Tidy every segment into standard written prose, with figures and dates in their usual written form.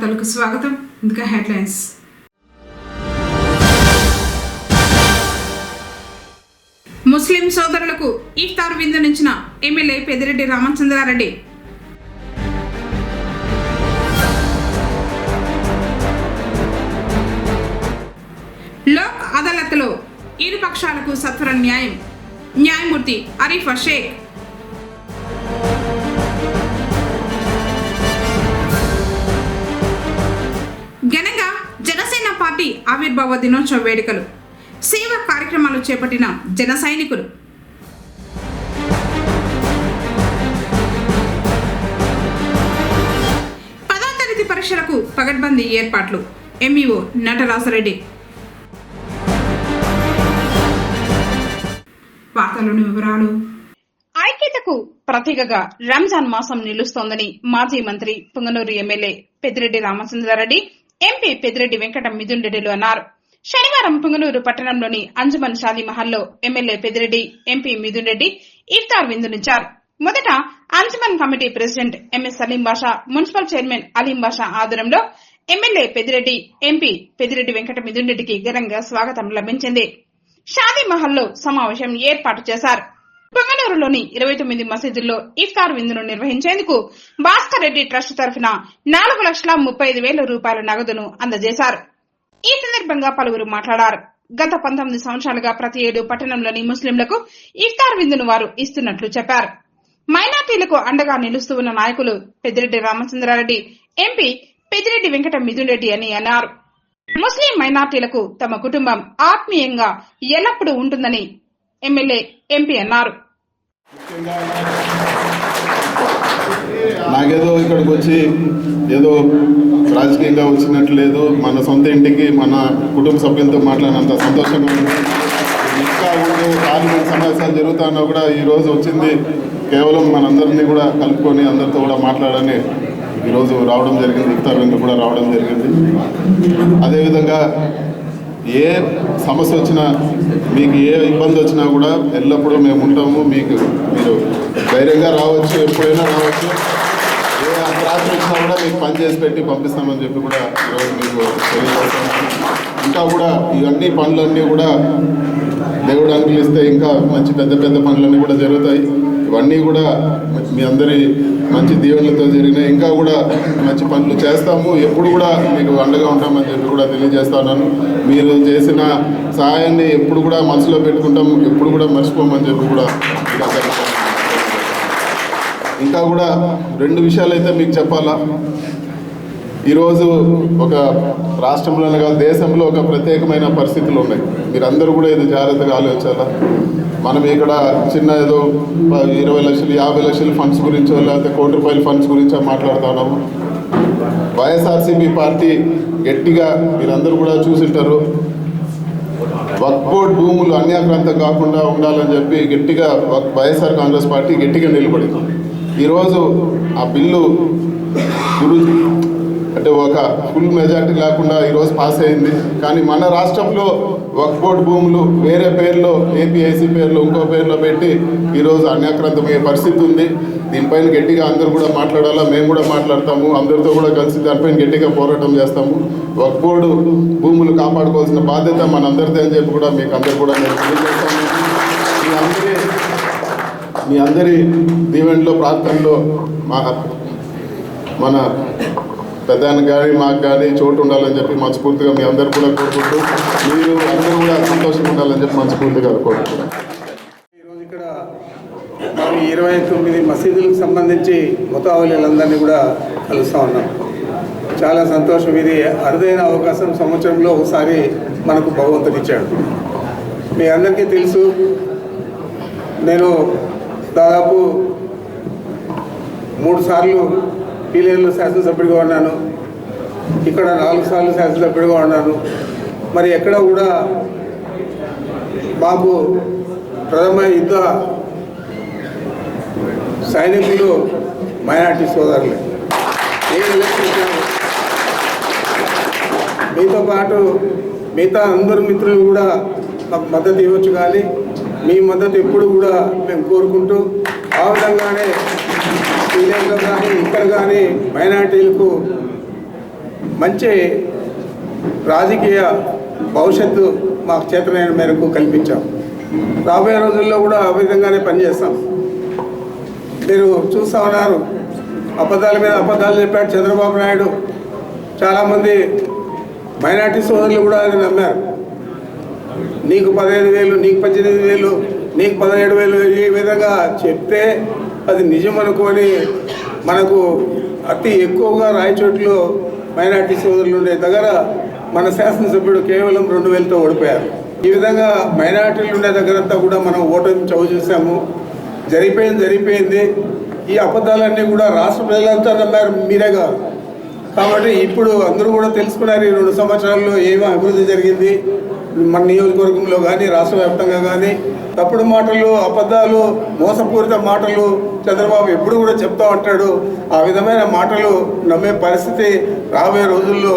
వార్తలకు స్వాగతం. ఇంకా హెడ్లైన్స్. ముస్లిం సోదరులకు ఇఫ్తార్ విందునిచ్చిన ఎమ్మెల్యే పెద్దిరెడ్డి రామచంద్రారెడ్డి. లోక్ అదాలత్లో ఇరు పక్షాలకు సత్వర న్యాయం. న్యాయమూర్తి అరీఫా షేక్. ఘనంగా జనసేన పార్టీ ఆవిర్భావ దినోత్సవ వేడుకలు. సేవా కార్యక్రమాలు చేపట్టిన జన సైనికులు. పదవ తరగతి పరీక్షలకు పగడ్బందీ ఏర్పాట్లు. ఎంఈఓ నటరాసరెడ్డి. వార్తలోని వివరాలు. ఐక్యతకు ప్రతీకగా రంజాన్ మాసం నిలుస్తోందని మాజీ మంత్రి పుంగనూరు ఎమ్మెల్యే పెద్దిరెడ్డి రామచంద్రారెడ్డి, ఎంపీ పెద్దిరెడ్డి వెంకట మిథున్ రెడ్డిలు అన్నారు. శనివారం పుంగనూరు పట్టణంలోని అంజుమన్ షాదీ మహల్లో ఎమ్మెల్యే పెద్దిరెడ్డి, ఎంపీ మిథున్ రెడ్డి ఇఫ్తార్ విందునిచ్చారు. మొదట Anjuman committee president MS Salim బాషా, మున్సిపల్ చైర్మన్ అలీం బాషా ఆధ్వర్యంలో ఎమ్మెల్యే పెద్దిరెడ్డి, ఎంపీ పెద్దిరెడ్డి వెంకట మిథున్ రెడ్డికి ఘనంగా స్వాగతం లభించింది. షాదీ మహల్లో సమావేశం ఏర్పాటు చేశారు. పుంగనూరులోని 29 మసీదుల్లో ఇఫ్తార్ విందును నిర్వహించేందుకు భాస్కర్ రెడ్డి ట్రస్ట్ తరఫున 4,35,000 రూపాయల నగదును అందజేశారు. ఈ సందర్భంగా పలువురు మాట్లాడారు. గత 19 సంవత్సరాలుగా ప్రతి ఏడు పట్టణంలోని ముస్లింలకు ఇఫ్తార్ విందును వారు ఇస్తున్నట్లు చెప్పారు. మైనార్టీలకు అండగా నిలుస్తూ ఉన్న నాయకులు పెద్దిరెడ్డి రామచంద్రారెడ్డి, ఎంపీ పెద్దిరెడ్డి వెంకట మిథున్ రెడ్డి అని అన్నారు. ముస్లిం మైనార్టీలకు తమ కుటుంబం ఆత్మీయంగా ఎల్లప్పుడూ ఉంటుందని ఎమ్మెల్యే, ఎంపీ అన్నారు. నాకేదో ఇక్కడికి వచ్చి ఏదో రాజకీయంగా వచ్చినట్లు లేదు, మన సొంత ఇంటికి మన కుటుంబ సభ్యులతో మాట్లాడినంత సంతోషంగా ఉంది. ఇంకా ఉండే కార్మిక సమావేశాలు జరుగుతున్నా కూడా ఈరోజు వచ్చింది కేవలం మనందరినీ కూడా కలుపుకొని అందరితో కూడా మాట్లాడని ఈరోజు రావడం జరిగింది. ఇఫ్తార్ విందు కూడా రావడం జరిగింది. అదేవిధంగా ఏ సమస్య వచ్చినా, మీకు ఏ ఇబ్బంది వచ్చినా కూడా ఎల్లప్పుడూ మేము ఉంటాము. మీరు ధైర్యంగా రావచ్చు, ఎప్పుడైనా రావచ్చు. ఏ రాత్రి వచ్చినా కూడా మీకు పని చేసి పెట్టి పంపిస్తామని చెప్పి కూడా ఈరోజు మీకు తెలియజేస్తున్నాను. ఇంకా కూడా ఇవన్నీ పనులన్నీ కూడా దేవుడు అనుకూలిస్తే ఇంకా మంచి పెద్ద పెద్ద పనులన్నీ కూడా జరుగుతాయి. ఇవన్నీ కూడా మీ అందరి మంచి దీవెనలతో జరిగినాయి. ఇంకా కూడా మంచి పనులు చేస్తాము. ఎప్పుడు కూడా మీకు అండగా ఉంటామని చెప్పి కూడా తెలియజేస్తున్నాను. మీరు చేసిన సహాయాన్ని ఎప్పుడు కూడా మనసులో పెట్టుకుంటాము, ఎప్పుడు కూడా మర్చిపోమని చెప్పి కూడా ఇంకా కూడా 2 విషయాలు అయితే మీకు చెప్పాలా. ఈరోజు ఒక రాష్ట్రంలోనే కాదు, దేశంలో ఒక ప్రత్యేకమైన పరిస్థితులు ఉన్నాయి. మీరందరూ కూడా ఇది జాగ్రత్తగా ఆలోచించాలా. మనం ఇక్కడ చిన్న ఏదో 20 లక్షలు 50 లక్షల ఫండ్స్ గురించో లేకపోతే ₹1,00,00,000 ఫండ్స్ గురించో మాట్లాడుతున్నాము. వైఎస్ఆర్సీపీ పార్టీ గట్టిగా మీరందరూ కూడా చూసింటారు. వక్ఫ్ బోర్డు భూములు అన్యాక్రాంతం కాకుండా ఉండాలని చెప్పి గట్టిగా వైఎస్ఆర్ కాంగ్రెస్ పార్టీ గట్టిగా నిలబడింది. ఈరోజు ఆ బిల్లు అంటే ఒక ఫుల్ మెజార్టీ లేకుండా ఈరోజు పాస్ అయింది. కానీ మన రాష్ట్రంలో వక్ఫ్ బోర్డు భూములు వేరే పేర్లో, ఏపీఐసీ పేర్లో, ఇంకో పేర్లో పెట్టి ఈరోజు అన్యాక్రాంతమయ్యే పరిస్థితి ఉంది. దీనిపైన గట్టిగా అందరూ కూడా మాట్లాడాలా. మేము కూడా మాట్లాడతాము. అందరితో కూడా కలిసి దానిపైన గట్టిగా పోరాటం చేస్తాము. వక్ఫ్ బోర్డు భూములు కాపాడుకోవాల్సిన బాధ్యత మనందరిదే అని చెప్పి కూడా మీకు అందరూ కూడా నేను తెలియజేస్తాను. మీ అందరి దీవెనలో, ప్రార్థనలో మన పెద్దానికి కానీ మాకు కానీ చోటు ఉండాలని చెప్పి మనస్ఫూర్తిగా మీ అందరూ కూడా కోరుకుంటూ, మీరు అందరూ కూడా సంతోషంగా ఉండాలని చెప్పి మనస్ఫూర్తిగా కోరుకుంటున్నాను. ఈరోజు ఇక్కడ మనం 29 మసీదులకు సంబంధించి ముతావలీలందరినీ కూడా కలుస్తూ ఉన్నాం. చాలా సంతోషం. ఇది అరుదైన అవకాశం. సంవత్సరంలో ఒకసారి మనకు భగవంతుడు ఇచ్చాడు. మీ అందరికీ తెలుసు, నేను దాదాపు 3 సార్లు పీలేరులో శాసనసభ్యుడిగా ఉన్నాను. ఇక్కడ 4 సార్లు శాసనసభ్యుడిగా ఉన్నాను. మరి ఎక్కడ కూడా మాకు ప్రథమ యుద్ధ సైనికులు మైనార్టీ సోదరులే. ఏ ఎలక్షన్ మీతో పాటు మిగతా అందరు మిత్రులు కూడా మాకు మద్దతు ఇవ్వచ్చు. కానీ మీ మద్దతు ఎప్పుడు కూడా మేము కోరుకుంటూ, ఆ విధంగానే పీలేరులో కానీ ఇక్కడ కానీ మైనార్టీలకు మంచి రాజకీయ భవిష్యత్తు మాకు చేతనైన మేరకు కల్పించాం. రాబోయే రోజుల్లో కూడా ఆ విధంగానే పనిచేస్తాం. మీరు చూస్తూ ఉన్నారు, అబద్ధాల మీద అబద్ధాలు చెప్పాడు చంద్రబాబు నాయుడు. చాలామంది మైనార్టీ సోదరులు కూడా అది నమ్మారు. నీకు 15,000, నీకు 18,000, నీకు 17,000 ఈ విధంగా చెప్తే అది నిజం అనుకొని మనకు అతి ఎక్కువగా రాయచోట్లో మైనార్టీ సోదరులు ఉండే దగ్గర మన శాసనసభ్యుడు కేవలం 2,000తో ఓడిపోయారు. ఈ విధంగా మైనార్టీలు ఉండే దగ్గరంతా కూడా మనం ఓటమి చవి చూసాము. జరిగిపోయింది. ఈ అబద్ధాలన్నీ కూడా రాష్ట్ర ప్రజలంతా నమ్మారు, మీరే కాదు. కాబట్టి ఇప్పుడు అందరూ కూడా తెలుసుకున్నారు ఈ 2 సంవత్సరాల్లో ఏమి అభివృద్ధి జరిగింది మన నియోజకవర్గంలో కానీ రాష్ట్ర వ్యాప్తంగా కానీ. తప్పుడు మాటలు, అబద్ధాలు, మోసపూరిత మాటలు చంద్రబాబు ఎప్పుడు కూడా చెప్తా ఉంటాడు. ఆ విధమైన మాటలు నమ్మే పరిస్థితి రాబోయే రోజుల్లో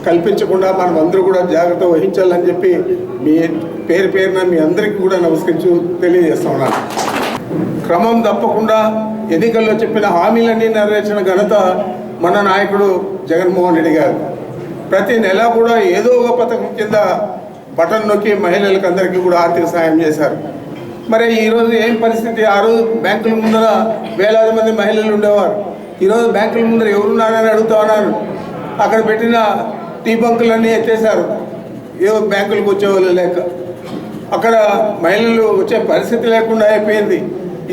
కల్పించకుండా మనం అందరూ కూడా జాగ్రత్త వహించాలని చెప్పి మీ పేరున మీ అందరికీ కూడా నమస్కరించు తెలియజేస్తా ఉన్నాను. క్రమం తప్పకుండా ఎన్నికల్లో చెప్పిన హామీలన్నీ నెరవేర్చిన ఘనత మన నాయకుడు జగన్మోహన్ రెడ్డి గారు. ప్రతి నెల కూడా ఏదో ఒక పథకం కింద బటన్ నొక్కి మహిళలకు అందరికీ కూడా ఆర్థిక సాయం చేశారు. మరి ఈరోజు ఏం పరిస్థితి? ఆ రోజు బ్యాంకుల ముందర వేలాది మంది మహిళలు ఉండేవారు. ఈరోజు బ్యాంకుల ముందర ఎవరున్నారని అడుగుతా ఉన్నారు. అక్కడ పెట్టిన టీ బంకులన్నీ ఎత్తేసారు, ఏవో బ్యాంకులకు వచ్చేవాళ్ళు లేక. అక్కడ మహిళలు వచ్చే పరిస్థితి లేకుండా అయిపోయింది.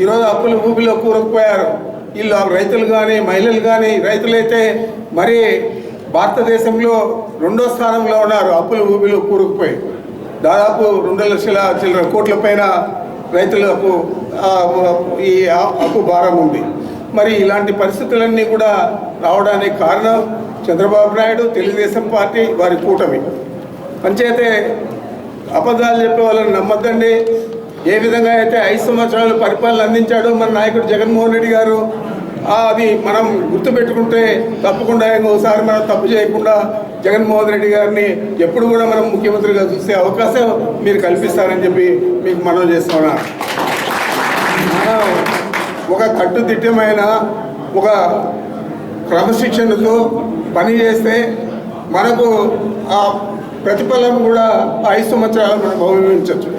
ఈరోజు అప్పుల ఊపిలో కూరుకుపోయారు. వీళ్ళు రైతులు కానీ మహిళలు కానీ, రైతులైతే మరి భారతదేశంలో 2వ స్థానంలో ఉన్నారు. అప్పుల ఊపిలో కూరుకుపోయి దాదాపు 2 లక్షల చిల్లర కోట్ల పైన రైతులకు ఈ అప్పు భారం ఉంది. మరి ఇలాంటి పరిస్థితులన్నీ కూడా రావడానికి కారణం చంద్రబాబు నాయుడు, తెలుగుదేశం పార్టీ, వారి కూటమి. అంచేతే అబద్ధాలు చెప్పే వాళ్ళని నమ్మద్దండి. ఏ విధంగా అయితే 5 సంవత్సరాలు పరిపాలన అందించాడో మన నాయకుడు జగన్మోహన్ రెడ్డి గారు, అది మనం గుర్తుపెట్టుకుంటే తప్పకుండా ఇంకోసారి మనం తప్పు చేయకుండా జగన్మోహన్ రెడ్డి గారిని ఎప్పుడు కూడా మనం ముఖ్యమంత్రిగా చూసే అవకాశం మీరు కల్పిస్తారని చెప్పి మీకు మనవి చేస్తున్నా. మనం ఒక కట్టుదిట్టమైన ఒక క్రమశిక్షణతో పని చేస్తే మనకు ఆ ప్రతిఫలం కూడా 5 సంవత్సరాలు మనం అనుభవించవచ్చు.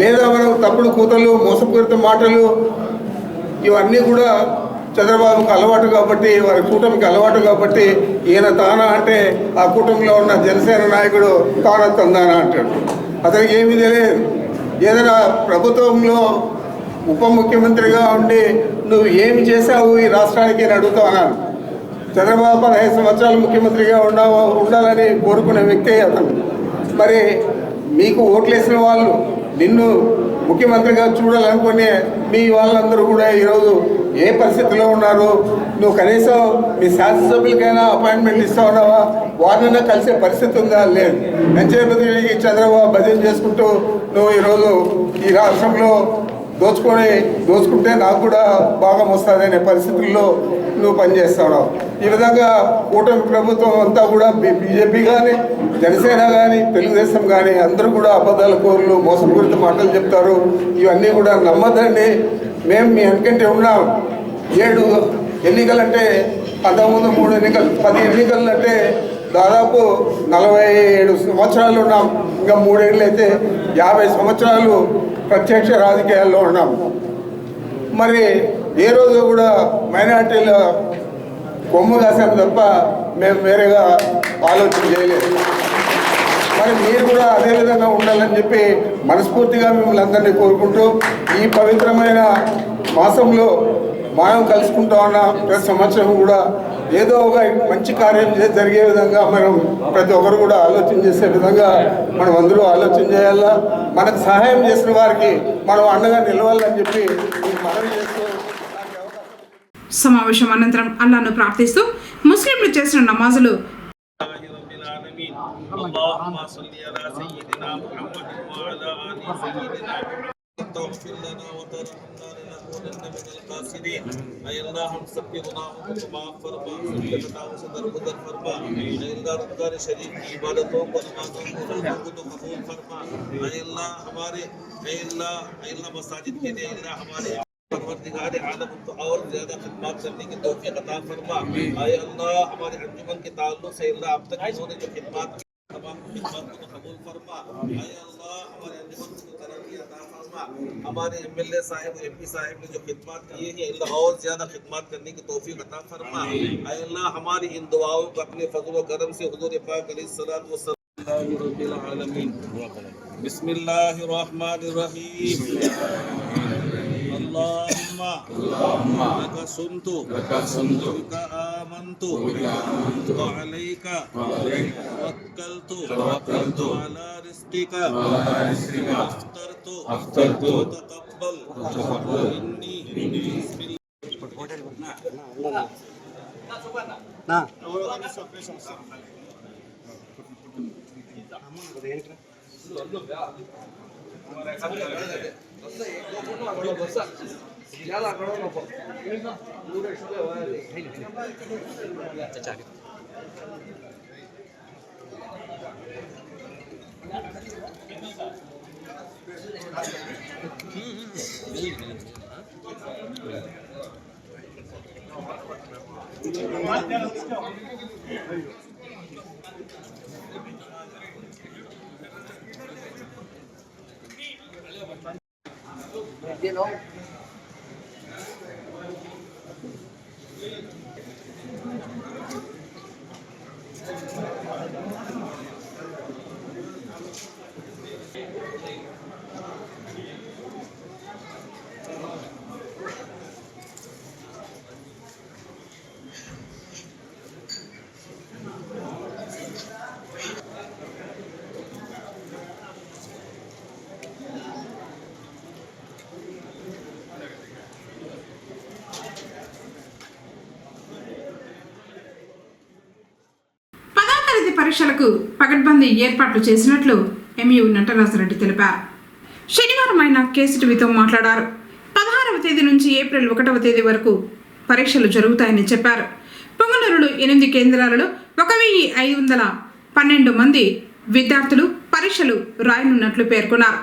లేదా మనం తప్పుడు కూతలు, మోసపూరిత మాటలు ఇవన్నీ కూడా చంద్రబాబుకు అలవాటు కాబట్టి, వారి కూటమికి అలవాటు కాబట్టి, ఈయన తానా అంటే ఆ కూటమిలో ఉన్న జనసేన నాయకుడు తానా తందానా అంటాడు. అతనికి ఏమీ తెలియదు. ఏదైనా ప్రభుత్వంలో ఉప ముఖ్యమంత్రిగా ఉండి నువ్వు ఏమి చేశావు ఈ రాష్ట్రానికి అని అడుగుతా అన్నాను. చంద్రబాబు 15 సంవత్సరాలు ముఖ్యమంత్రిగా ఉండాలని కోరుకునే వ్యక్తే అతను. మరి మీకు ఓట్లేసిన వాళ్ళు, నిన్ను ముఖ్యమంత్రిగా చూడాలనుకునే మీ వాళ్ళందరూ కూడా ఈరోజు ఏ పరిస్థితిలో ఉన్నారు? నువ్వు కనీసం మీ శాసనసభ్యులకైనా అపాయింట్మెంట్ ఇస్తా ఉన్నావా? వారినైనా కలిసే పరిస్థితి ఉందా? లేదు. ఎంచేపతికి చంద్రబాబు భజన చేసుకుంటూ నువ్వు ఈరోజు ఈ రాష్ట్రంలో దోచుకుంటే నాకు కూడా భాగం వస్తుంది అనే పరిస్థితుల్లో నువ్వు పనిచేస్తున్నావు. ఈ విధంగా కూటమి ప్రభుత్వం అంతా కూడా బీజేపీ కానీ, జనసేన కానీ, తెలుగుదేశం కానీ అందరూ కూడా అబద్ధాల కోరులు, మోసపూరిత మాటలు చెప్తారు. ఇవన్నీ కూడా నమ్మద్దండి. మేము మీ వెనకంటే ఉన్నాం. 7 ఎన్నికలంటే అంతకుముందు 3 ఎన్నికలు, 10 ఎన్నికలు అంటే దాదాపు 47 సంవత్సరాలు ఉన్నాం. ఇంకా 3 ఏళ్ళు అయితే 50 సంవత్సరాలు ప్రత్యక్ష రాజకీయాల్లో ఉన్నాం. మరి ఏ రోజు కూడా మైనార్టీల కొమ్ము కాసాం తప్ప మేము వేరేగా ఆలోచన చేయలేదు. మరి మీరు కూడా అదేవిధంగా ఉండాలని చెప్పి మనస్ఫూర్తిగా మిమ్మల్ని అందరినీ కోరుకుంటూ, ఈ పవిత్రమైన మాసంలో మనం కలుసుకుంటా ఉన్న ప్రతి సంవత్సరం కూడా ఏదో ఒక మంచి కార్యం జరిగే విధంగా మనం ప్రతి ఒక్కరు కూడా ఆలోచన చేసే విధంగా మనం అందరూ ఆలోచన చేయాలా. మనకు సహాయం చేసిన వారికి మనం అండగా నిలవాలని చెప్పి మనవి చేస్తూ, సమావేశం అనంతరం అల్లాను ప్రార్థిస్తూ ముస్లింలు చేసిన నమాజులు تغفر لنا وترحمنا لنكونن من الخاسرين اے اللہ ہم سب کے گناہوں کو معاف فرما، سب کے خطاؤں سے درگزر فرما. اے اللہ رمضان شریف کی عبادتوں کو، نمازوں کو، روزوں کو تو قبول فرما. اے اللہ ہمارے اے اللہ مساجد کے لیے، اے اللہ ہمارے परवरदिगार आलम को और ज्यादा खिदमत करने की तौफीक अता फरमा। आए अल्लाह हमारे अंजुमन के ताल्लुक से अल्लाह अब तक इन्होंने जो खिदमत की तमाम खिदमत को कबूल फरमा। आए अल्लाह हमारे अंजुमन को तरक्की अता फरमा। हमारे एमएलए साहब एमपी साहब ने जो खिदमत की है अल्लाह और ज्यादा खिदमत करने की तौफीक अता फरमा। आए अल्लाह हमारी इन दुआओं को अपने फजल व करम से हुजूर पाक अलैहिस्सलातु वस्सलाम रब्बिल आलमीन। बिस्मिल्लाहिर रहमानिर रहीम। अल्लाहुम्मा लका सुनतु बिका आमन्तु व अलैका तवक्कलतु अला रिज़्क़िका अफ्तरतु तक़ब्बल इन्नी పరీక్షలకు పకడ్బందీ ఏర్పాట్లు చేసినట్లు ఎంయూ నటరాజరెడ్డి తెలిపారు. శనివారం ఆయన కేసీటీవీతో మాట్లాడారు. 16వ తేదీ నుంచి ఏప్రిల్ 1వ తేదీ వరకు పరీక్షలు జరుగుతాయని చెప్పారు. పొంగనూరులో 8 కేంద్రాలలో 1512 మంది విద్యార్థులు పరీక్షలు రాయనున్నట్లు పేర్కొన్నారు.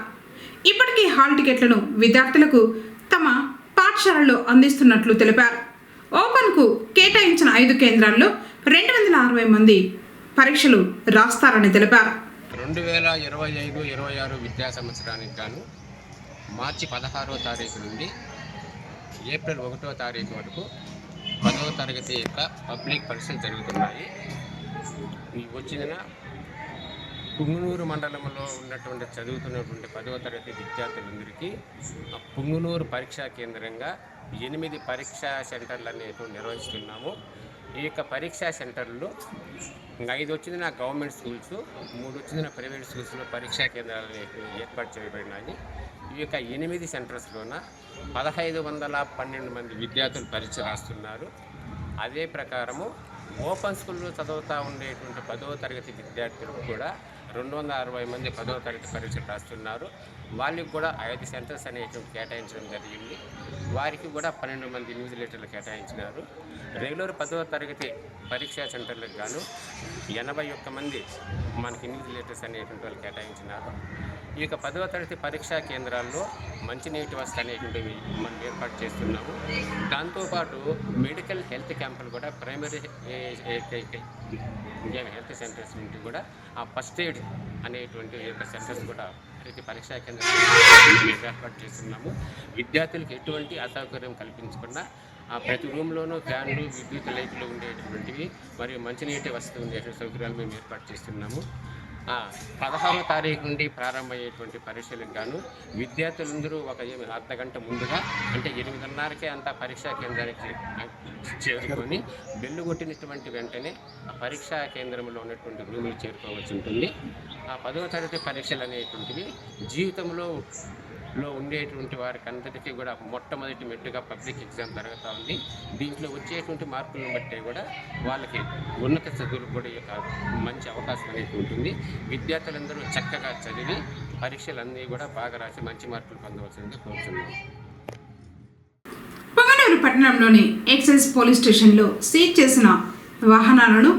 ఇప్పటికే హాల్ టికెట్లను విద్యార్థులకు తమ పాఠశాలలో అందిస్తున్నట్లు తెలిపారు. ఓపెన్కు కేటాయించిన 5 కేంద్రాల్లో 260 మంది పరీక్షలు రాస్తారని తెలిపారు. 2025-26 విద్యా సంవత్సరానికి గాను మార్చి 16వ తారీఖు నుండి ఏప్రిల్ 1వ తారీఖు వరకు 10వ తరగతి యొక్క పబ్లిక్ పరీక్షలు జరుగుతున్నాయి. ఈ వచ్చిన పుంగనూరు మండలంలో ఉన్నటువంటి చదువుతున్నటువంటి 10వ తరగతి విద్యార్థులందరికీ పుంగనూరు పరీక్షా కేంద్రంగా 8 పరీక్షా సెంటర్లు అనేవి నిర్వహిస్తున్నాము. ఈ యొక్క పరీక్షా సెంటర్లో 5 వచ్చిన గవర్నమెంట్ స్కూల్స్, 3 వచ్చిన ప్రైవేట్ స్కూల్స్లో పరీక్షా కేంద్రాలు ఏర్పాటు చేయబడినాయి. ఈ యొక్క 8 సెంటర్స్లోన 1512 మంది విద్యార్థులు పరీక్ష రాస్తున్నారు. అదే ప్రకారము ఓపెన్ స్కూల్లో చదువుతూ ఉండేటువంటి 10వ తరగతి విద్యార్థులకు కూడా 260 మంది 10వ తరగతి పరీక్షలు రాస్తున్నారు. వాళ్ళకి కూడా 5 సెంటర్స్ అనేటువంటి కేటాయించడం జరిగింది. వారికి కూడా 12 మంది ఇన్విజిలేటర్లు కేటాయించినారు. రెగ్యులర్ 10వ తరగతి పరీక్షా సెంటర్లకు గాను 81 మంది మనకి ఇన్విజిలేటర్స్ అనేటువంటి వాళ్ళు కేటాయించినారు. ఈ యొక్క 10వ తరగతి పరీక్షా కేంద్రాల్లో మంచినీటి వసతి అనేటువంటివి మనం ఏర్పాటు చేస్తున్నాము. దాంతోపాటు మెడికల్ హెల్త్ క్యాంపులు కూడా ప్రైమరీ హెల్త్ సెంటర్స్ నుండి కూడా ఆ ఫస్ట్ ఎయిడ్ అనేటువంటి యొక్క సెంటర్స్ కూడా ప్రతి పరీక్షా కేంద్రాలు ఏర్పాటు చేస్తున్నాము. విద్యార్థులకు ఎటువంటి అసౌకర్యం కల్పించకుండా ప్రతి రూమ్లోనూ ఫ్యాన్లు, విద్యుత్ లైట్లు ఉండేటువంటివి మరియు మంచినీటి వసతి ఉండేటువంటి సౌకర్యాలు మేము ఏర్పాటు చేస్తున్నాము. 16వ తారీఖు నుండి ప్రారంభమయ్యేటువంటి పరీక్షలకు గాను విద్యార్థులందరూ ఒక అర్ధగంట ముందుగా అంటే 8:30కే అంతా పరీక్షా కేంద్రానికి చేరుకొని బెల్లు కొట్టినటువంటి వెంటనే ఆ పరీక్షా కేంద్రంలో ఉన్నటువంటి రూములు చేరుకోవాల్సి ఉంటుంది. ఆ 10వ తరగతి పరీక్షలు అనేటువంటివి జీవితంలో ఉండేటువంటి వారికి అందరికీ కూడా మొట్టమొదటి మెట్టుగా పబ్లిక్ ఎగ్జామ్ జరుగుతూ ఉంది. దీంట్లో వచ్చేటువంటి మార్కులను బట్టే కూడా వాళ్ళకి ఉన్నత చదువులకు కూడా మంచి అవకాశం అనేది ఉంటుంది. విద్యార్థులందరూ చక్కగా చదివి పరీక్షలన్నీ కూడా బాగా రాసి మంచి మార్కులు పొందవలసిందిగా కోరుతున్నాం. పొంగనూరు పట్టణంలోని ఎక్సైజ్ పోలీస్ స్టేషన్లో సీజ్ చేసిన వాహనాలను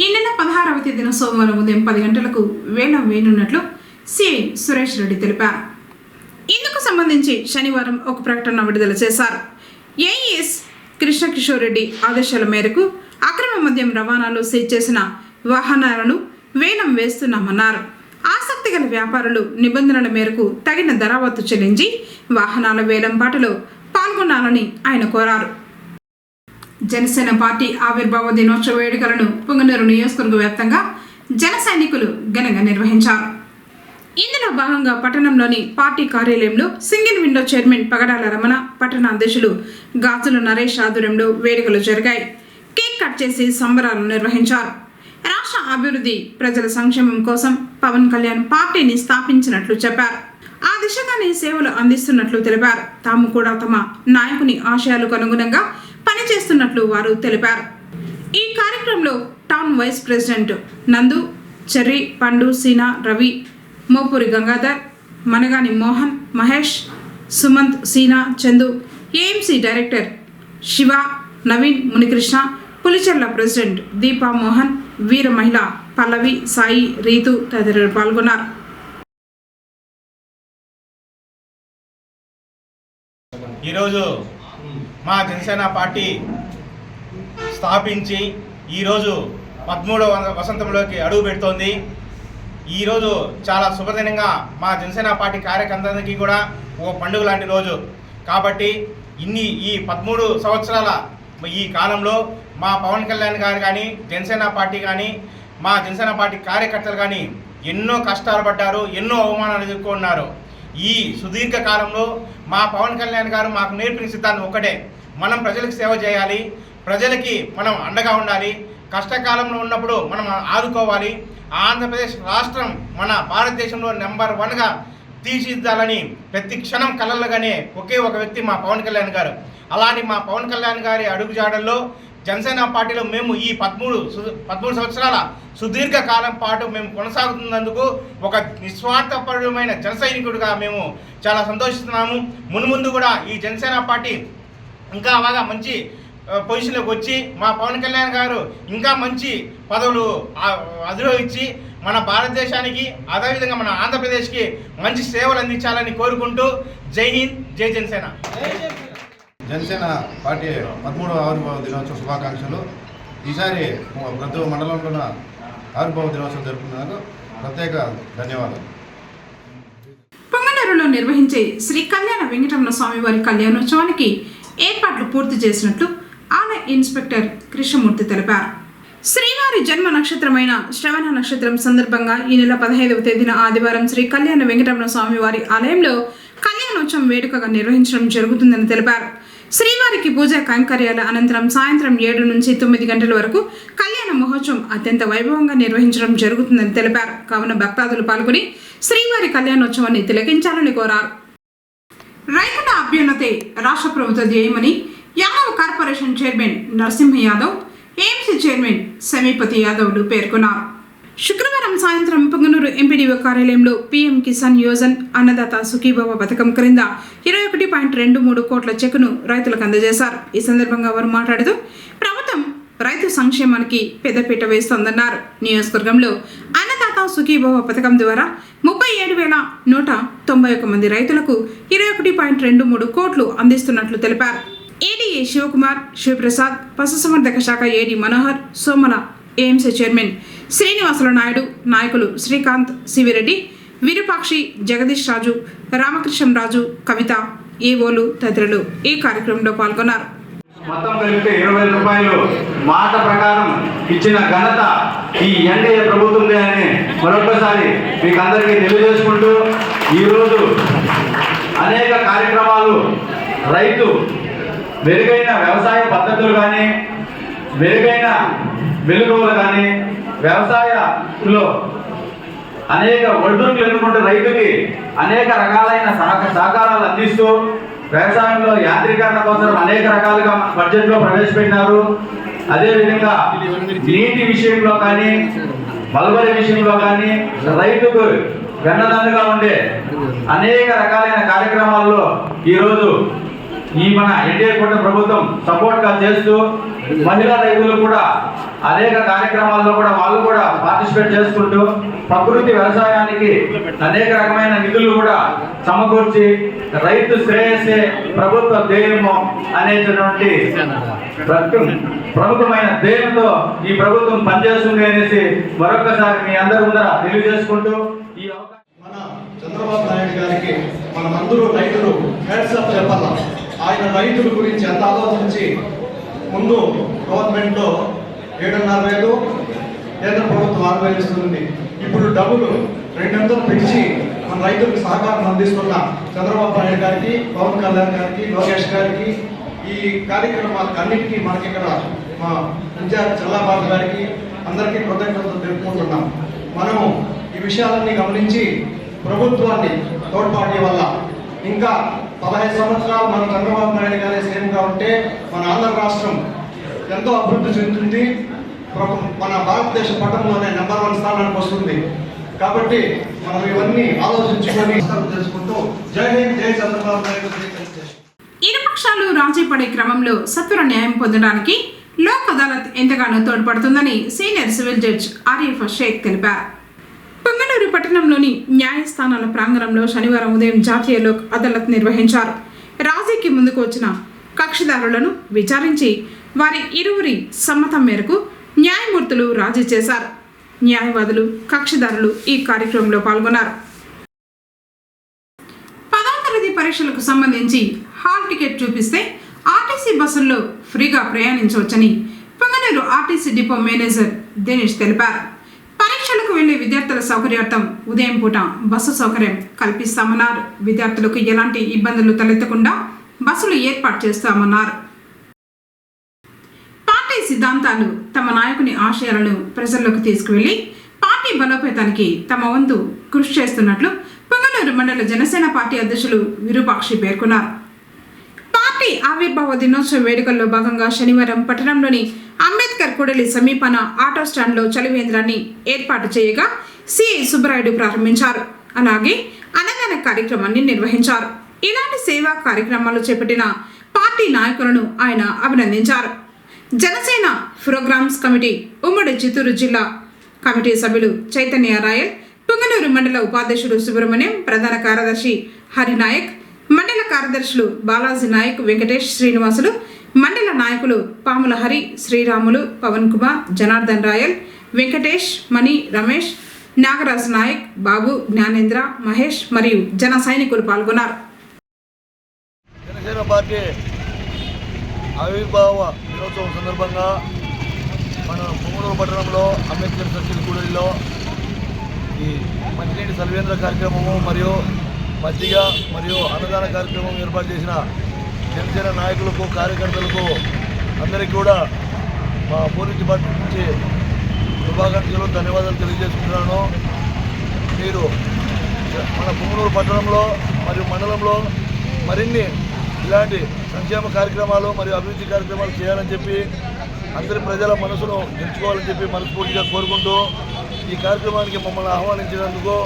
ఈ నెల 16వ తేదీన సోమవారం ఉదయం 10 గంటలకు వేలం వేయనున్నట్లు సిఐ సురేష్ రెడ్డి తెలిపారు. ఇందుకు సంబంధించి సంబంధించి శనివారం ఒక ప్రకటన విడుదల చేశారు. ఏఈఎస్ కృష్ణకిషోర్ రెడ్డి ఆదేశాల మేరకు అక్రమ మద్యం రవాణాలో సీజ్ చేసిన వాహనాలను వేలం వేస్తున్నామన్నారు. ఆసక్తి గల వ్యాపారులు నిబంధనల మేరకు తగిన ధరావత్తు చెల్లించి వాహనాల వేలం పాటలో పాల్గొనాలని ఆయన కోరారు. జనసేన పార్టీ ఆవిర్భావ దినోత్సవ వేడుకలను పుంగనూరు నియోజకవర్గ వ్యాప్తంగా జన సైనికులు ఘనంగా నిర్వహించారు. ఇందులో భాగంగా పట్టణంలోని పార్టీ కార్యాలయంలో సింగిల్ విండో చైర్మన్ పగడాల రమణ, పట్టణ అధ్యక్షులు గాజుల నరేష్ ఆధ్వర్యంలో వేడుకలు జరిగాయి. కేక్ కట్ చేసి సంబరాలు నిర్వహించారు. రాష్ట్ర అభివృద్ధి, ప్రజల సంక్షేమం కోసం పవన్ కళ్యాణ్ పార్టీని స్థాపించినట్లు చెప్పారు. ఆ దిశగానే సేవలు అందిస్తున్నట్లు తెలిపారు. తాము కూడా తమ నాయకుని ఆశయాలకు అనుగుణంగా పనిచేస్తున్నట్లు వారు తెలిపారు. ఈ కార్యక్రమంలో town vice president Nandu, Cherry, Pandu, Seena, Ravi, Mopuri Gangadhar, Managani Mohan, Mahesh, Sumanth, Seena, Chandu, AMC director Shiva, Naveen, Munikrishna, Pulicherla president Deepa Mohan, Veera Mahila Pallavi, Sai, Ritu తదితరులు పాల్గొన్నారు. ఈరోజు మా జనసేన పార్టీ స్థాపించి ఈరోజు 13వ వసంతంలోకి అడుగు పెడుతోంది. ఈరోజు చాలా శుభదినంగా మా జనసేన పార్టీ కార్యకర్తలకి కూడా ఓ పండుగ లాంటి రోజు కాబట్టి ఈ 13 సంవత్సరాల ఈ కాలంలో మా పవన్ కళ్యాణ్ గారు కానీ, జనసేన పార్టీ కానీ, మా జనసేన పార్టీ కార్యకర్తలు కానీ ఎన్నో కష్టాలు పడ్డారు, ఎన్నో అవమానాలు ఎదుర్కొన్నారు. ఈ సుదీర్ఘ కాలంలో మా పవన్ కళ్యాణ్ గారు మాకు నేర్పిన సిద్ధాంతం ఒకటే, మనం ప్రజలకు సేవ చేయాలి, ప్రజలకి మనం అండగా ఉండాలి, కష్టకాలంలో ఉన్నప్పుడు మనం ఆదుకోవాలి. ఆంధ్రప్రదేశ్ రాష్ట్రం మన భారతదేశంలో నెంబర్ 1గా తీర్చిదిద్దాలని ప్రతి క్షణం కలలుగానే ఒకే ఒక వ్యక్తి మా పవన్ కళ్యాణ్ గారు. అలాంటి మా పవన్ కళ్యాణ్ గారి అడుగుజాడల్లో జనసేన పార్టీలో మేము ఈ 13 సంవత్సరాల సుదీర్ఘ కాలం పాటు మేము కొనసాగుతున్నందుకు ఒక నిస్వార్థపరమైన జన సైనికుడిగా మేము చాలా సంతోషిస్తున్నాము. మున్ముందు కూడా ఈ జనసేన పార్టీ ఇంకా బాగా మంచి పొజిషన్లోకి వచ్చి మా పవన్ కళ్యాణ్ గారు ఇంకా మంచి పదవులు అధిరోహించి మన భారతదేశానికి అదేవిధంగా మన ఆంధ్రప్రదేశ్కి మంచి సేవలు అందించాలని కోరుకుంటూ జై హింద్, జై జనసేన. జనసేన పార్టీ 13వ ఆవిర్భావ దినోత్సవ శుభాకాంక్షలు. ఈసారి ప్రతి మండలంలో ఆవిర్భావ దినోత్సవం జరుపుకున్నందుకు ప్రత్యేక ధన్యవాదాలు. పొంగనూరులో నిర్వహించే శ్రీ కళ్యాణ వెంకటరమణ స్వామి వారి కళ్యాణోత్సవానికి ఏర్పాట్లు పూర్తి చేసినట్లు ఆలయ ఇన్స్పెక్టర్ కృష్ణమూర్తి తెలిపారు. శ్రీవారి జన్మ నక్షత్రమైన శ్రవణ నక్షత్రం సందర్భంగా ఈ నెల 15వ తేదీన ఆదివారం శ్రీ కళ్యాణ వెంకటరమణ స్వామి వారి ఆలయంలో కళ్యాణోత్సవం వేడుకగా నిర్వహించడం జరుగుతుందని తెలిపారు. శ్రీవారికి పూజా కైంకర్యాల అనంతరం సాయంత్రం 7 నుంచి 9 గంటల వరకు కళ్యాణ మహోత్సవం అత్యంత వైభవంగా నిర్వహించడం జరుగుతుందని తెలిపారు. కావున భక్తాదులు పాల్గొని శ్రీవారి కళ్యాణోత్సవాన్ని తిలకించాలని కోరారు. రైతుల అభ్యున్నతే రాష్ట్ర ప్రభుత్వ ధ్యేయమని Yadav corporation chairman Narasimha Yadav, AMC chairman Sameepathi యాదవ్లు పేర్కొన్నారు. శుక్రవారం సాయంత్రం పొంగనూరు ఎంపీడీఓ కార్యాలయంలో పీఎం కిసాన్ యోజన్ అన్నదాత సుఖీభవ పథకం క్రింద 21.23 కోట్ల చెక్కును రైతులకు అందజేశారు. ఈ సందర్భంగా వారు మాట్లాడుతూ ప్రభుత్వం రైతు సంక్షేమానికి పెద్దపీట వేస్తోందన్నారు. నియోజకవర్గంలో అన్నదాత సుఖీభవ పథకం ద్వారా 37,191 మంది రైతులకు 21.23 కోట్లు అందిస్తున్నట్లు తెలిపారు. ఏడీఏ శివకుమార్, శివప్రసాద్, పశుసంవర్ధక శాఖ ఏడీ మనోహర్, సోమల, ఏఎంసీ చైర్మన్ శ్రీనివాసుల నాయుడు, నాయకులు శ్రీకాంత్, సివిరెడ్డి, విరూపాక్షి, జగదీష్ రాజు, రామకృష్ణరాజు, కవిత, ఏవోలు తదితరులు ఈ కార్యక్రమంలో పాల్గొన్నారు. మొత్తం కలిపితే 20,000 రూపాయలు మాట ప్రకారం ఇచ్చిన ఘనత ఈ ఎన్డీఏ ప్రభుత్వందే అని మరొకసారి మీకు అందరికీ తెలియజేసుకుంటూ ఈరోజు అనేక కార్యక్రమాలు రైతు మెరుగైన వ్యవసాయ పద్ధతులు కానీ, మెరుగైన వెలుగులు కానీ, వ్యవసాయంలో అనేక ఒడిదుడుకులు ఎదుర్కొంటే రైతుకి అనేక రకాలైన సహకారాలు అందిస్తూ వ్యవసాయంలో యాంత్రీకరణ కోసం అనేక రకాలుగా బడ్జెట్లో ప్రవేశపెట్టినారు. అదేవిధంగా నీటి విషయంలో కానీ, మల్బరీ విషయంలో కానీ రైతుకు వెన్నదన్నుగా ఉండే అనేక రకాలైన కార్యక్రమాల్లో ఈరోజు ఈ మన ఎన్డీఏ కూటమి ప్రభుత్వం సపోర్ట్ గా చేస్తూ మహిళా రైతులు కూడా అనేక కార్యక్రమాల్లో కూడా వాళ్ళు కూడా పార్టిసిపేట్ చేసుకుంటూ ప్రకృతి వ్యవసాయానికి అనేక రకమైన నిధులు కూడా సమకూర్చి రైతు శ్రేయస్సే ప్రభుత్వ ధ్యేయము అనేటువంటి ప్రముఖమైన ధ్యేయంతో ఈ ప్రభుత్వం పనిచేస్తుంది అనేసి మరొకసారి మీ అందరి ముందర తెలియజేసుకుంటూ ఈ మన చంద్రబాబు నాయుడు గారికి మనమందరూ రైతులు హ్యాట్స్ ఆఫ్ చెప్పాల. ఆయన రైతుల గురించి ఎంత ఆలోచించి ముందు గవర్నమెంట్ లో 7,500 కేంద్ర ప్రభుత్వం 6,000 ఇస్తుంది. ఇప్పుడు డబ్బులు 200 పెంచి మన రైతులకు సహకారం అందిస్తున్న చంద్రబాబు నాయుడు గారికి, పవన్ కళ్యాణ్ గారికి, లోకేష్ గారికి, ఈ కార్యక్రమాలకు అన్నిటికీ మనకి ఇక్కడ మా ఇన్ఛార్జ్ చల్లాబాబు గారికి అందరికీ కృతజ్ఞతలు తెలుపుకుంటున్నాం. మనము ఈ విషయాలన్నీ గమనించి ప్రభుత్వాన్ని తోడ్పాటి వల్ల ఇంకా 15 సంవత్సరాలు మన చంద్రబాబు నాయుడు గారే సీఎంగా ఉంటే మన ఆంధ్ర రాష్ట్రం ఎంతో అభివృద్ధి చెందుతుంది. మన భారతదేశ పట్టణంలోనే నెంబర్ 1 స్థానానికి వస్తుంది. కాబట్టి మనం ఇవన్నీ ఆలోచించుకొని తెలుసుకుంటూ జై హింద్, జై చంద్రబాబు నాయుడు. ఇరుపక్షాలు రాజీ పడే క్రమంలో సత్వర న్యాయం పొందడానికి లోక్ అదాలత్ ఎంతగానో తోడ్పడుతుందని senior civil judge Arif Sheikh తెలిపారు. పొంగనూరు పట్టణంలోని న్యాయస్థానాల ప్రాంగణంలో శనివారం ఉదయం జాతీయ లోక్ అదాలత్ నిర్వహించారు. రాజీకి ముందుకు వచ్చిన కక్షిదారులను విచారించి వారి ఇరువురి సమ్మతం మేరకు న్యాయమూర్తులు రాజీ చేశారు. న్యాయవాదులు, కక్షిదారులు ఈ కార్యక్రమంలో పాల్గొన్నారు. 10వ తరగతి పరీక్షలకు సంబంధించి హాల్ టికెట్ చూపిస్తే ఆర్టీసీ బస్సుల్లో ఫ్రీగా ప్రయాణించవచ్చని Punganur RTC depot manager Dinesh తెలిపారు. పరీక్షలకు వెళ్లే విద్యార్థుల సౌకర్యార్థం ఉదయం పూట బస్సు సౌకర్యం కల్పిస్తామన్నారు. విద్యార్థులకు ఎలాంటి ఇబ్బందులు తలెత్తకుండా బస్సులు ఏర్పాటు చేస్తామన్నారు. పార్టీ సిద్ధాంతాలు, తమ నాయకుని ఆశయాలను ప్రజల్లోకి తీసుకువెళ్లి పార్టీ బలోపేతానికి తమ వంతు కృషి చేస్తున్నట్లు పొంగనూరు మండల జనసేన పార్టీ అధ్యక్షులు విరూపాక్షి పేర్కొన్నారు. పార్టీ ఆవిర్భావ దినోత్సవ వేడుకల్లో భాగంగా శనివారం పట్టణంలోని అంబేద్కర్ కూడలి సమీపాన ఆటో స్టాండ్లో చలివేంద్రాన్ని ఏర్పాటు చేయగా సిఐ సుబ్బరాయుడు ప్రారంభించారు. అలాగే అన్నదాన కార్యక్రమాన్ని నిర్వహించారు. ఇలాంటి సేవా కార్యక్రమాలు చేపట్టిన పార్టీ నాయకులను ఆయన అభినందించారు. జనసేన ప్రోగ్రామ్స్ కమిటీ ఉమ్మడి చిత్తూరు జిల్లా కమిటీ సభ్యులు చైతన్య రాయల్, పొంగనూరు మండల ఉపాధ్యక్షుడు సుబ్రహ్మణ్యం, ప్రధాన కార్యదర్శి హరినాయక్, మండల కార్యదర్శులు బాలాజీ నాయక్, వెంకటేష్, శ్రీనివాసులు, మండల నాయకులు పాముల హరి, శ్రీరాములు, పవన్ కుమార్, జనార్దన్ రాయల్, వెంకటేష్, మణి, రమేష్, నాగరాజ్ నాయక్, బాబు, జ్ఞానేంద్ర, మహేష్ మరియు జన సైనికులు పాల్గొన్నారు. జనసేన పార్టీ ఆవిర్భావ దినోత్సవం సందర్భంగా మన పొంగనూరు పట్టణంలో అంబేద్కర్ సర్కిల్ కూడలిలో ఈ మంచినీటి సర్వేంద్ర కార్యక్రమము మరియు మజ్జిగ మరియు అన్నదాన కార్యక్రమం ఏర్పాటు చేసిన జనసేన నాయకులకు, కార్యకర్తలకు అందరికీ కూడా మా పోలీస్ డిపార్ట్మెంట్ నుంచి శుభాకాంక్షలు, ధన్యవాదాలు తెలియజేసుకుంటున్నాను. మీరు మన పొంగనూరు పట్టణంలో మరియు మండలంలో మరిన్ని ఇలాంటి సంక్షేమ కార్యక్రమాలు మరియు అభివృద్ధి కార్యక్రమాలు చేయాలని చెప్పి అందరి ప్రజల మనసును గెలుచుకోవాలని చెప్పి మనస్ఫూర్తిగా కోరుకుంటూ ఈ కార్యక్రమానికి మమ్మల్ని ఆహ్వానించినందుకు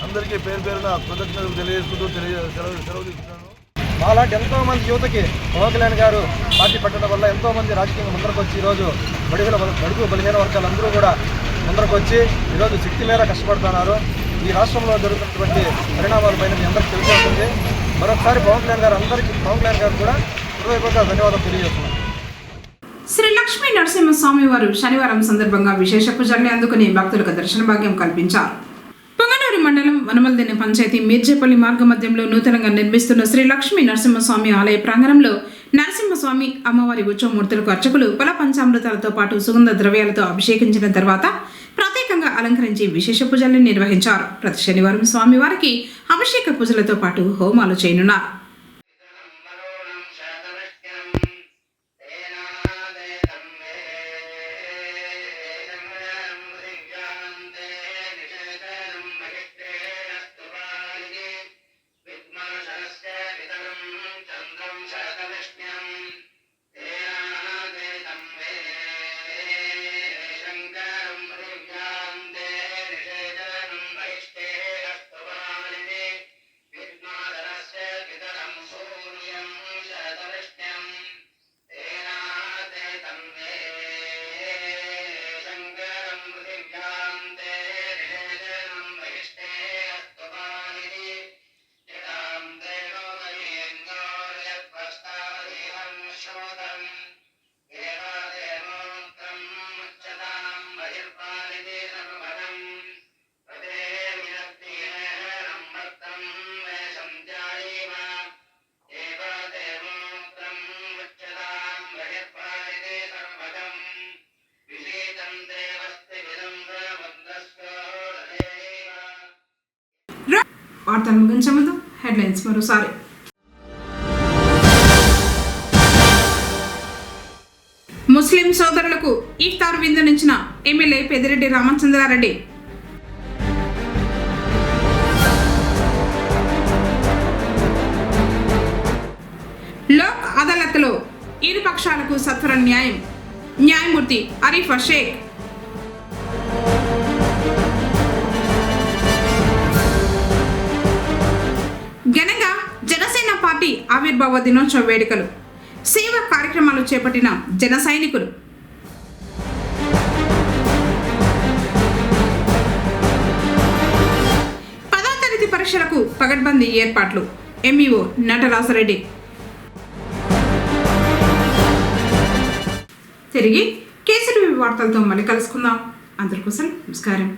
అందరికీ పేరు పేరున కృతజ్ఞతలు తెలియజేసుకుంటూ సెలవు తీసుకున్నాను. అలాంటి ఎంతోమంది యువతకి పవన్ కళ్యాణ్ గారు పార్టీ పెట్టడం వల్ల ఎంతోమంది రాజకీయంగా ముందరకు వచ్చి ఈరోజు బడుగు బలహీన వర్గాలందరూ కూడా ముందరకు వచ్చి ఈరోజు శక్తి మేర కష్టపడుతున్నారు. ఈ రాష్ట్రంలో జరుగుతున్నటువంటి పరిణామాలపైన మీ అందరికీ తెలిసి ఉంటుంది. మరొకసారి పవన్ కళ్యాణ్ గారు కూడా హృదయపూర్వక ధన్యవాదాలు తెలియజేస్తున్నాను. శ్రీ లక్ష్మీ నరసింహస్వామి వారు శనివారం సందర్భంగా విశేష పూజల్ని అందుకుని భక్తులకు దర్శన భాగ్యం కల్పించారు. పొంగనూరు మండలం వనమల్దిని పంచాయతీ మీర్జేపల్లి మార్గ మధ్యంలో నూతనంగా నిర్మిస్తున్న శ్రీ లక్ష్మీ నరసింహస్వామి ఆలయ ప్రాంగణంలో నరసింహస్వామి అమ్మవారి ఉత్సవమూర్తులకు అర్చకులు పల పంచామృతాలతో పాటు సుగంధ ద్రవ్యాలతో అభిషేకించిన తర్వాత ప్రత్యేకంగా అలంకరించి విశేష పూజల్ని నిర్వహించారు. ప్రతి శనివారం స్వామివారికి అభిషేక పూజలతో పాటు హోమాలు చేయనున్నారు. వార్తలు ముగించే ముందు హెడ్లైన్స్ మరోసారి. ముస్లిం సోదరులకు ఇఫ్తార్ విందునిచ్చిన ఎమ్మెల్యే పెద్దిరెడ్డి రామచంద్రారెడ్డి. లోక్ అదాలత్లో ఇరు పక్షాలకు సత్వర న్యాయం. న్యాయమూర్తి అరీఫా షేక్. ఘనంగా జనసేన పార్టీ ఆవిర్భావ దినోత్సవ వేడుకలు. సేవా కార్యక్రమాలు చేపట్టిన జన సైనికులు. పదవ తరగతి పరీక్షలకు పగడ్బందీ ఏర్పాట్లు. ఎంఈఓ నటరాసరెడ్డి. తిరిగి కేసీటీవీ వార్తలతో మళ్ళీ కలుసుకుందాం. అందరికోసం నమస్కారం.